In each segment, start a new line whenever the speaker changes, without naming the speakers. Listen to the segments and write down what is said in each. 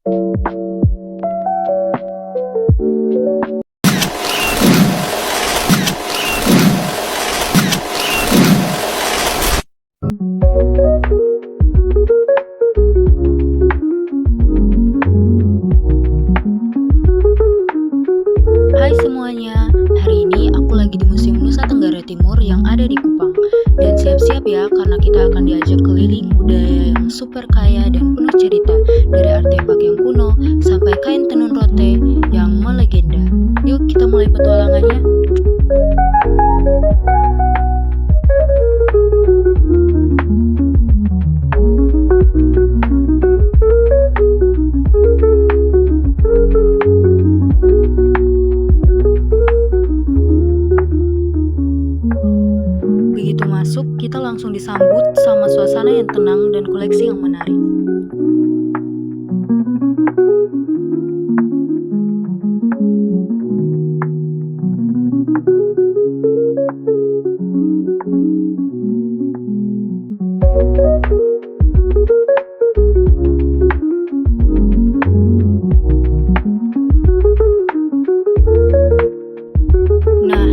Hai semuanya, hari ini aku lagi di Museum Nusa Tenggara Timur yang ada di Kupang. Dan siap-siap ya, karena kita akan diajak keliling budaya yang super kaya dan penuh cerita, dari artefak yang kuno sampai kain tenun rote yang melegenda. Yuk kita mulai petualangannya. Begitu masuk, kita langsung disambut sama suasana yang tenang dan koleksi yang menarik. Nah,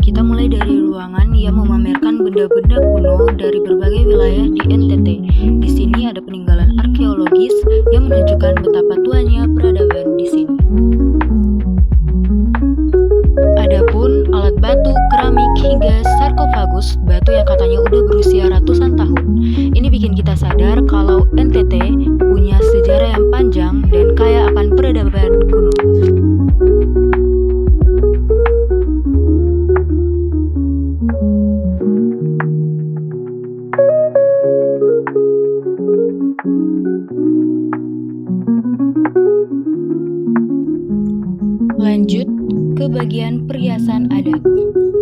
kita mulai dari ruangan yang memamerkan benda-benda kuno dari berbagai wilayah di NTT. Di sini ada peninggalan arkeologis yang menunjukkan betapa tuanya peradaban di sini. Adapun alat batu, keramik, hingga sarkofagus, batu yang katanya udah berusia ratusan tahun. Ini bikin kita sadar kalau NTT punya sejarah yang panjang dan kaya akan peradaban kuno. Lanjut ke bagian perhiasan adat.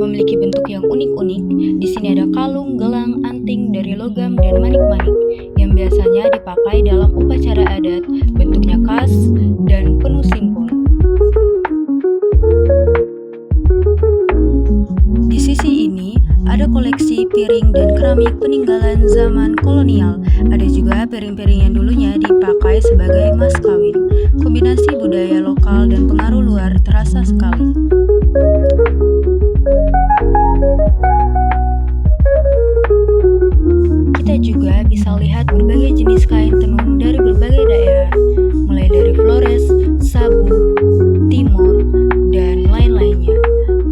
Memiliki bentuk yang unik-unik. Di sini ada kalung, gelang, anting dari logam dan manik-manik yang biasanya dipakai dalam upacara adat. Bentuknya khas dan penuh simbol. Di sisi ini ada koleksi piring dan keramik peninggalan zaman kolonial. Ada juga piring-piring yang dulunya dipakai sebagai mas kawin. Kombinasi budaya lokal dan pengaruh luar terasa sekali. Kita juga bisa lihat berbagai jenis kain tenun dari berbagai daerah, mulai dari Flores, Sabu, Timur, dan lain-lainnya.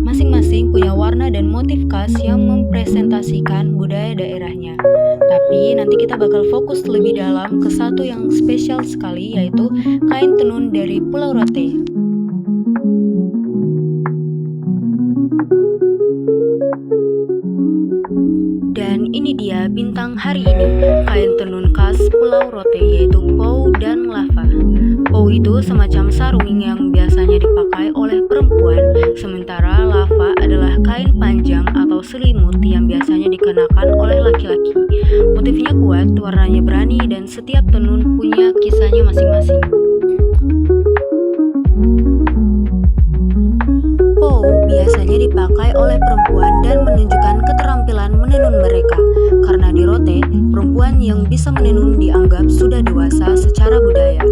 Masing-masing punya warna dan motif khas yang mempresentasikan budaya daerahnya. Tapi nanti kita bakal fokus lebih dalam ke satu yang spesial sekali, yaitu kain tenun dari Pulau Rote. Dan ini dia bintang hari ini, kain tenun khas Pulau Rote, yaitu pou dan lava. Pou itu semacam sarung yang biasanya dipakai oleh perempuan, sementara lava adalah kain panjang atau selimut yang biasanya dikenakan oleh laki-laki. Motifnya kuat, warnanya berani, dan setiap tenun punya kisahnya masing-masing. Pou biasanya dipakai oleh perempuan dan menunjukkan keterampilan menenun mereka. Karena di Rote, perempuan yang bisa menenun dianggap sudah dewasa secara budaya.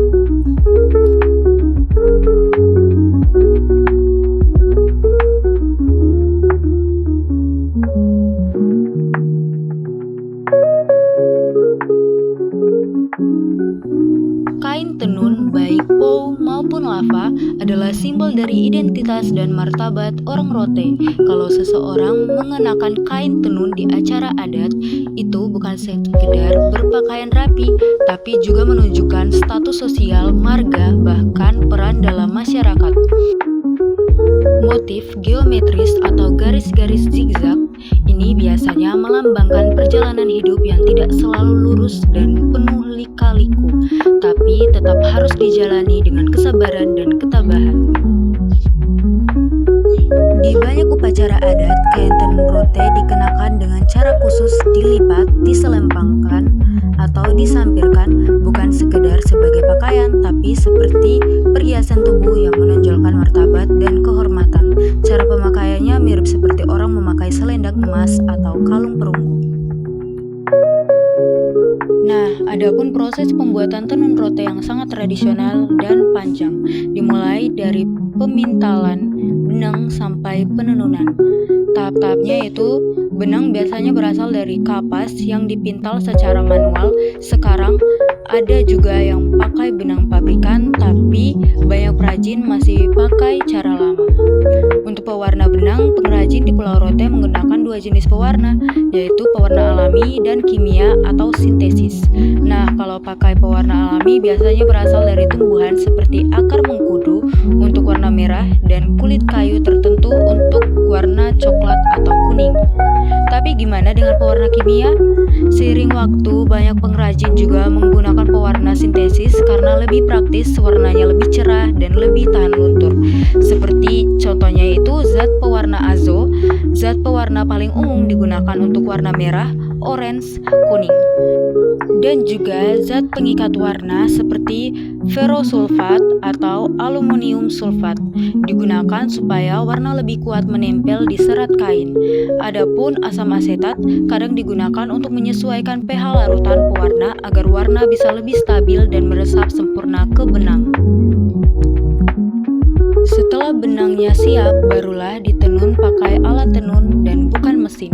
Kain tenun, baik pou maupun lava, adalah simbol dari identitas dan martabat orang Rote. Kalau seseorang mengenakan kain tenun di acara adat, itu bukan sekedar berpakaian rapi, tapi juga menunjukkan status sosial, marga, bahkan peran dalam masyarakat. Motif geometris atau garis-garis zigzag ini biasanya melambangkan perjalanan hidup yang tidak selalu lurus dan penuh lika-liku, tapi tetap harus dijalani dengan kesabaran dan ketabahan. Di banyak upacara adat, kain tenun Rote dikenakan dengan cara khusus, dilipat, diselempangkan, atau disampirkan, bukan sekedar sebagai pakaian, tapi seperti perhiasan tubuh yang menonjolkan martabat dan kehormatan. Cara pemakaiannya mirip seperti orang memakai selendang emas atau kalung perunggu. Nah, Adapun proses pembuatan tenun rote yang sangat tradisional dan panjang, dimulai dari pemintalan benang sampai penenunan. Tahap-tahapnya yaitu benang biasanya berasal dari kapas yang dipintal secara manual. Sekarang ada juga yang pakai benang pabrikan, tapi banyak perajin masih pakai cara lama. Untuk pewarna benang, pengrajin di Pulau Rote menggunakan dua jenis pewarna, yaitu pewarna alami dan kimia atau sintesis. Nah, kalau pakai pewarna alami biasanya berasal dari tumbuhan seperti akar mengkudu untuk warna merah dan kulit kayu tertentu untuk warna coklat atau kuning. Tapi gimana dengan pewarna kimia? Seiring waktu, banyak pengrajin juga menggunakan pewarna sintesis karena lebih praktis, warnanya lebih cerah dan lebih tahan luntur. Seperti contohnya itu zat pewarna azo, zat pewarna paling umum digunakan untuk warna merah, orange, kuning. Dan juga zat pengikat warna seperti ferrosulfat atau aluminium sulfat digunakan supaya warna lebih kuat menempel di serat kain. Adapun asam asetat kadang digunakan untuk menyesuaikan pH larutan pewarna agar warna bisa lebih stabil dan meresap sempurna ke benang. Setelah benangnya siap, barulah ditenun pakai alat tenun dan bukan mesin.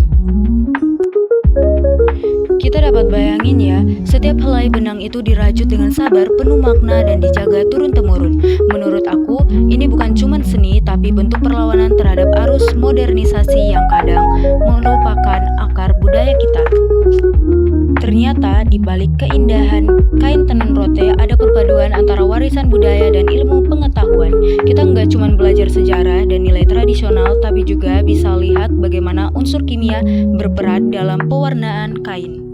Kita dapat bayangin ya, setiap helai benang itu dirajut dengan sabar, penuh makna dan dijaga turun-temurun. Menurut aku, ini bukan cuma seni, tapi bentuk perlawanan terhadap arus modernisasi yang kadang melupakan akar budaya kita. Ternyata di balik keindahan kain tenun rote ada perpaduan antara warisan budaya dan ilmu pengetahuan. Kita nggak cuma belajar sejarah dan nilai tradisional, tapi juga bisa lihat bagaimana unsur kimia berperan dalam pewarnaan kain.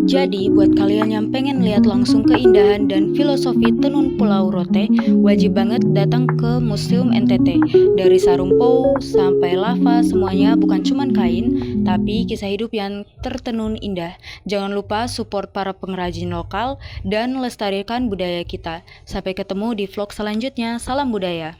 Jadi, buat kalian yang pengen lihat langsung keindahan dan filosofi tenun Pulau Rote, wajib banget datang ke Museum NTT. Dari sarung pou sampai lava, semuanya bukan cuma kain, tapi kisah hidup yang tertenun indah. Jangan lupa support para pengrajin lokal dan lestarikan budaya kita. Sampai ketemu di vlog selanjutnya. Salam budaya.